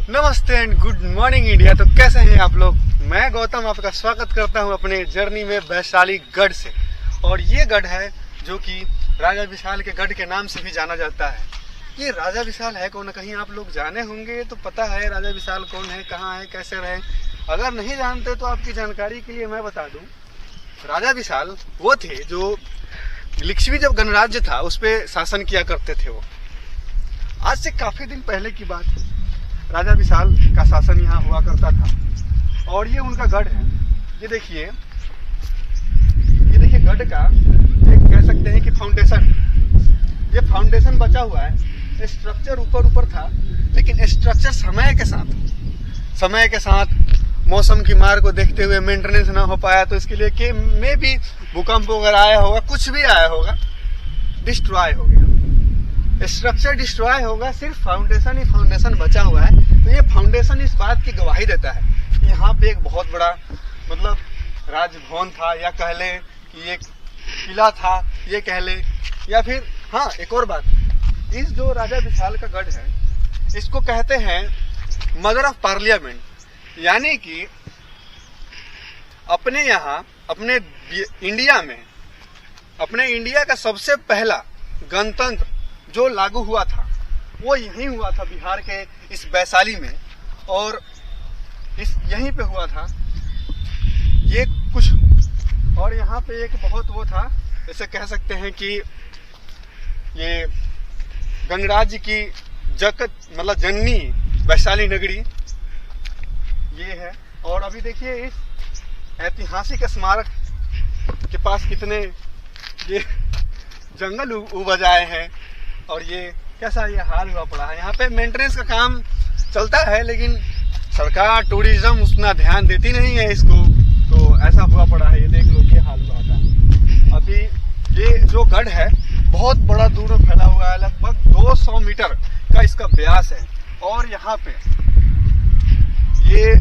नमस्ते and good morning India. तो कैसे हैं आप लोग? मैं गौतम आपका स्वागत करता हूं अपने जर्नी में वैशाली गढ़ से। और ये गढ़ है जो कि राजा विशाल के गढ़ के नाम से भी जाना जाता है। ये राजा विशाल है कौन, कहीं आप लोग जाने होंगे तो पता है राजा विशाल कौन है, कहाँ है, कैसे रहे। अगर नहीं जानते तो आपकी जानकारी के लिए मैं बता दूं, राजा विशाल वो थे जो लिच्छवी जब गणराज्य था उस पर शासन किया करते थे। वो आज से काफी दिन पहले की बात है, राजा विशाल का शासन यहाँ हुआ करता था। और ये उनका गढ़ है। ये देखिए गढ़ का एक कह सकते हैं कि फाउंडेशन, ये फाउंडेशन बचा हुआ है। स्ट्रक्चर ऊपर था, लेकिन स्ट्रक्चर समय के साथ मौसम की मार को देखते हुए मेंटेनेंस ना हो पाया, तो इसके लिए कि में भी भूकंप वगैरह आया होगा, कुछ भी आया होगा, डिस्ट्रॉय हो गया। स्ट्रक्चर डिस्ट्रॉय होगा, सिर्फ फाउंडेशन ही फाउंडेशन बचा हुआ है। तो ये फाउंडेशन इस बात की गवाही देता है कि यहाँ पे एक बहुत बड़ा मतलब राजभवन था, या कह ले कि एक किला था, ये कह ले, या फिर हाँ एक और बात, इस जो राजा विशाल का गढ़ है इसको कहते हैं मदर ऑफ पार्लियामेंट। यानी कि अपने यहाँ अपने इंडिया का सबसे पहला गणतंत्र जो लागू हुआ था वो यहीं हुआ था, बिहार के इस वैशाली में। और यहीं पे हुआ था ये कुछ। और यहाँ पे एक बहुत वो था, जैसे कह सकते हैं कि ये गणराज्य की मतलब जननी वैशाली नगरी ये है। और अभी देखिए इस ऐतिहासिक स्मारक के पास कितने ये जंगल उबज आए हैं, और ये कैसा ये हाल हुआ पड़ा है। यहाँ पे मेंटेनेंस का काम चलता है, लेकिन सरकार टूरिज्म उतना ध्यान देती नहीं है इसको, तो ऐसा हुआ पड़ा है। ये देख लो, ये हाल हुआ था। अभी ये जो गढ़ है बहुत बड़ा दूर में फैला हुआ है, लगभग 200 मीटर का इसका व्यास है। और यहाँ पे ये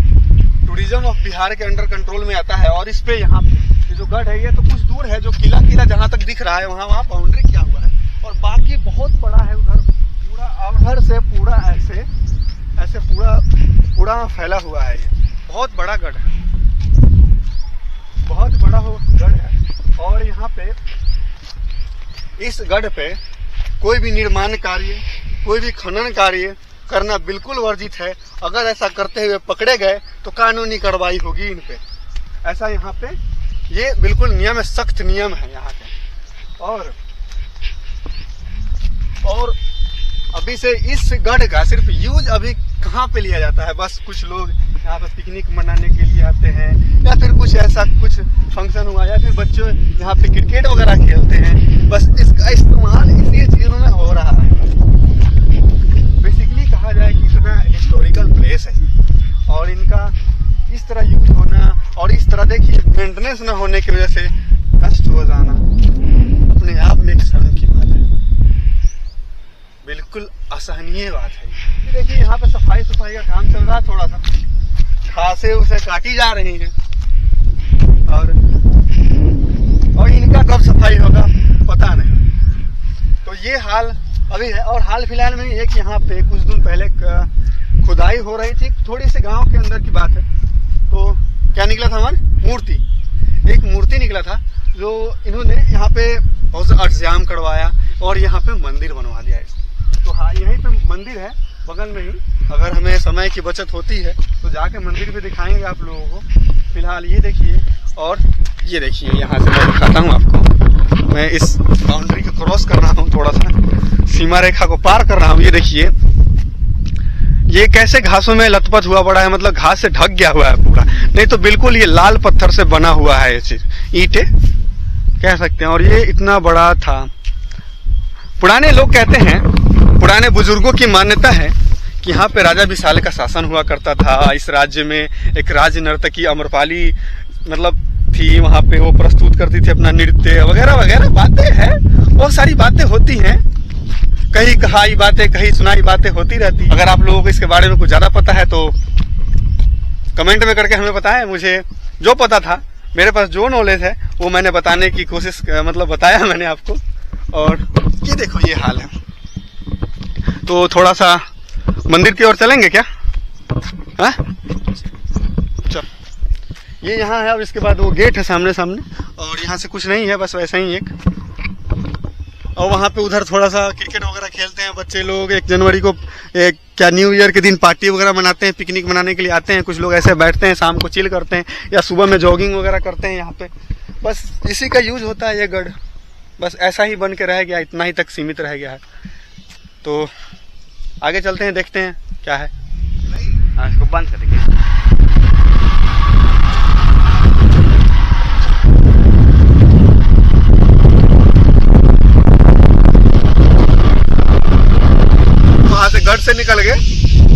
टूरिज्म ऑफ बिहार के अंडर कंट्रोल में आता है। और इस पे यहाँ पे जो गढ़ है ये तो कुछ दूर है, जो किला जहाँ तक दिख रहा है वहाँ बाउंड्री किया हुआ है। और बाकी बहुत बड़ा है उधर, पूरा अवधर से पूरा ऐसे पूरा फैला हुआ है। ये बहुत बड़ा गढ़ है, बहुत बड़ा गढ़ है। और यहाँ पे इस गढ़ पे कोई भी निर्माण कार्य, कोई भी खनन कार्य करना बिल्कुल वर्जित है। अगर ऐसा करते हुए पकड़े गए तो कानूनी कार्रवाई होगी इन पे। ऐसा यहाँ पे ये बिल्कुल नियम है, सख्त नियम है यहाँ के। और अभी से इस गढ़ का सिर्फ यूज अभी कहाँ पे लिया जाता है, बस कुछ लोग यहाँ पे पिकनिक मनाने के लिए आते हैं, या फिर कुछ ऐसा कुछ फंक्शन हुआ, या फिर बच्चों यहाँ पे क्रिकेट वगैरह खेलते हैं। बस इसका इस्तेमाल इसी चीजों में हो रहा है। बेसिकली कहा जाए कि इतना हिस्टोरिकल प्लेस है, और इनका इस तरह यूज होना, और इस तरह देखिए मेंटेनेंस न होने की वजह से कष्ट हो जाना अपने आप में एक शर्म की बात है, बिल्कुल असहनीय बात है। देखिए यहाँ पे सफाई का काम चल रहा है, थोड़ा सा घासें उसे काटी जा रही हैं, और इनका कब सफाई होगा पता नहीं। तो ये हाल अभी है। और हाल फिलहाल में एक यहाँ पे कुछ दिन पहले खुदाई हो रही थी, थोड़ी से गांव के अंदर की बात है। तो क्या निकला था हमारे एक मूर्ति निकला था, जो इन्होंने यहाँ पे बहुत से इंतजाम करवाया और यहाँ पे मंदिर बनवा दिया है। तो हाँ, यहीं पे मंदिर है बगल में ही। अगर हमें समय की बचत होती है तो जाके मंदिर भी दिखाएंगे आप लोगों को। फिलहाल ये देखिए, और ये देखिए यहाँ से मैं दिखाता हूँ आपको। मैं इस बाउंड्री को क्रॉस कर रहा हूँ, थोड़ा सा सीमा रेखा को पार कर रहा हूँ। ये देखिए ये कैसे घासों में लथपथ हुआ पड़ा है, मतलब घास से ढक गया हुआ है पूरा। नहीं तो बिल्कुल ये लाल पत्थर से बना हुआ है, ये चीज ईंटें कह सकते हैं। और ये इतना बड़ा था। पुराने लोग कहते हैं, पुराने बुजुर्गों की मान्यता है कि यहाँ पे राजा विशाल का शासन हुआ करता था। इस राज्य में एक राज नर्तकी अम्रपाली मतलब थी, वहाँ पे वो प्रस्तुत करती थी अपना नृत्य वगैरह वगैरह। बातें हैं, बहुत सारी बातें होती हैं, कहीं कहाई बातें, कहीं सुनाई बातें होती रहती। अगर आप लोगों को इसके बारे में कुछ ज्यादा पता है तो कमेंट में करके हमें बताएं। मुझे जो पता था, मेरे पास जो नॉलेज है वो मैंने बताने की कोशिश, मतलब बताया मैंने आपको। और ये देखो ये हाल है। तो थोड़ा सा मंदिर की ओर चलेंगे क्या? हाँ चल, ये यहाँ है। अब इसके बाद वो गेट है सामने सामने, और यहाँ से कुछ नहीं है, बस वैसा ही एक। और वहाँ पे उधर थोड़ा सा क्रिकेट वगैरह खेलते हैं बच्चे लोग। 1 जनवरी को क्या न्यू ईयर के दिन पार्टी वगैरह मनाते हैं, पिकनिक मनाने के लिए आते हैं। कुछ लोग ऐसे बैठते हैं, शाम को चिल करते हैं, या सुबह में जॉगिंग वगैरह करते हैं यहाँ पे। बस इसी का यूज होता है ये गढ़। बस ऐसा ही बन के रह गया, इतना ही तक सीमित रह गया है। तो आगे चलते हैं, देखते हैं क्या है। इसको बंद कर देंगे। वहां से गढ़ से निकल गए,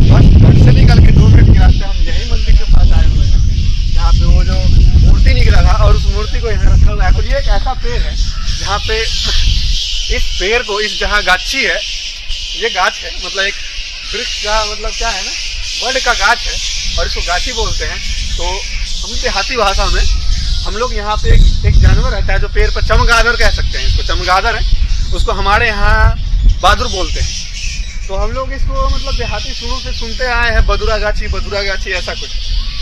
गढ़ से निकल के 2 मिनट के रास्ते हम यही मंदिर के पास आए हुए हैं, जहाँ पे वो जो मूर्ति निकला था, और उस मूर्ति को यहाँ रखा हुआ है। ये एक ऐसा पेड़ है जहाँ पे इस पेड़ को, इस जहाँ गाछी है, ये गाछ है, मतलब एक वृक्ष का मतलब क्या है ना, बड़ का गाछ है, और इसको गाछी बोलते हैं। तो हम देहाती भाषा में हम लोग यहाँ पे एक जानवर रहता है जो पेड़ पर, चमगादड़ कह सकते हैं इसको, चमगादड़ है, उसको हमारे यहाँ बहादुर बोलते हैं। तो हम लोग इसको मतलब देहाती शुरू से सुनते आए हैं, बदुरा गाछी ऐसा कुछ।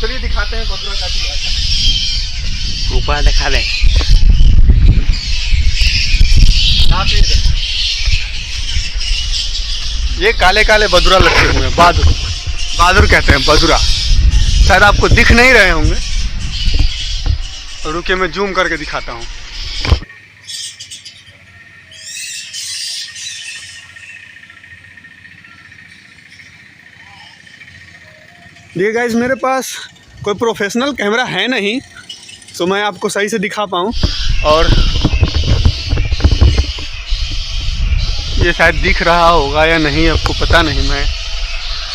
चलिए दिखाते हैं बदुरा गाछी ऐसा। ऊपर दिखा दे। ये काले काले बदुरा लटके हुए हैं, बहादुर कहते हैं, बदुरा। शायद आपको दिख नहीं रहे होंगे, रुके मैं जूम करके दिखाता हूँ। देखिए गाइस, मेरे पास कोई प्रोफेशनल कैमरा है नहीं, तो मैं आपको सही से दिखा पाऊँ। और ये शायद दिख रहा होगा या नहीं, आपको पता नहीं, मैं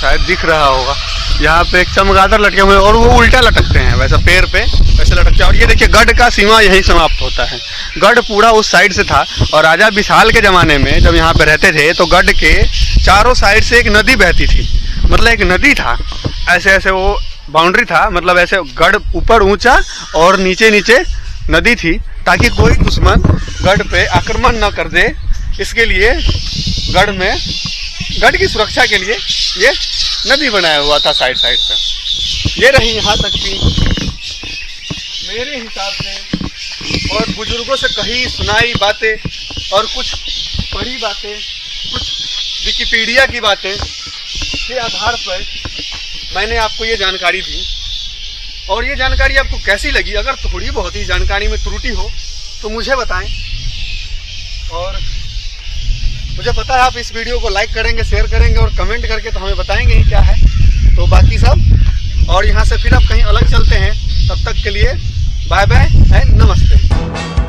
शायद दिख रहा होगा। यहाँ पे एक चमगादड़ लटके हुए हैं, और वो उल्टा लटकते हैं, वैसा पेड़ पे वैसे लटकते हैं। और ये देखिए, गढ़ का सीमा यही समाप्त होता है। गढ़ पूरा उस साइड से था, और राजा विशाल के ज़माने में जब यहाँ पे रहते थे, तो गढ़ के चारों साइड से एक नदी बहती थी, मतलब एक नदी था, ऐसे ऐसे वो बाउंड्री था, मतलब ऐसे गढ़ ऊपर ऊंचा और नीचे नीचे नदी थी, ताकि कोई दुश्मन गढ़ पे आक्रमण न कर दे। इसके लिए गढ़ की सुरक्षा के लिए ये नदी बनाया हुआ था साइड से। ये रही यहाँ तक की मेरे हिसाब से और बुजुर्गों से कही सुनाई बातें, और कुछ पढ़ी बातें, कुछ विकिपीडिया की बातें के आधार पर मैंने आपको ये जानकारी दी। और ये जानकारी आपको कैसी लगी? अगर थोड़ी बहुत ही जानकारी में त्रुटि हो तो मुझे बताएं, और मुझे पता है आप इस वीडियो को लाइक करेंगे, शेयर करेंगे, और कमेंट करके तो हमें बताएंगे ही क्या है। तो बाकी सब, और यहाँ से फिर आप कहीं अलग चलते हैं, तब तक के लिए बाय बाय एंड नमस्ते।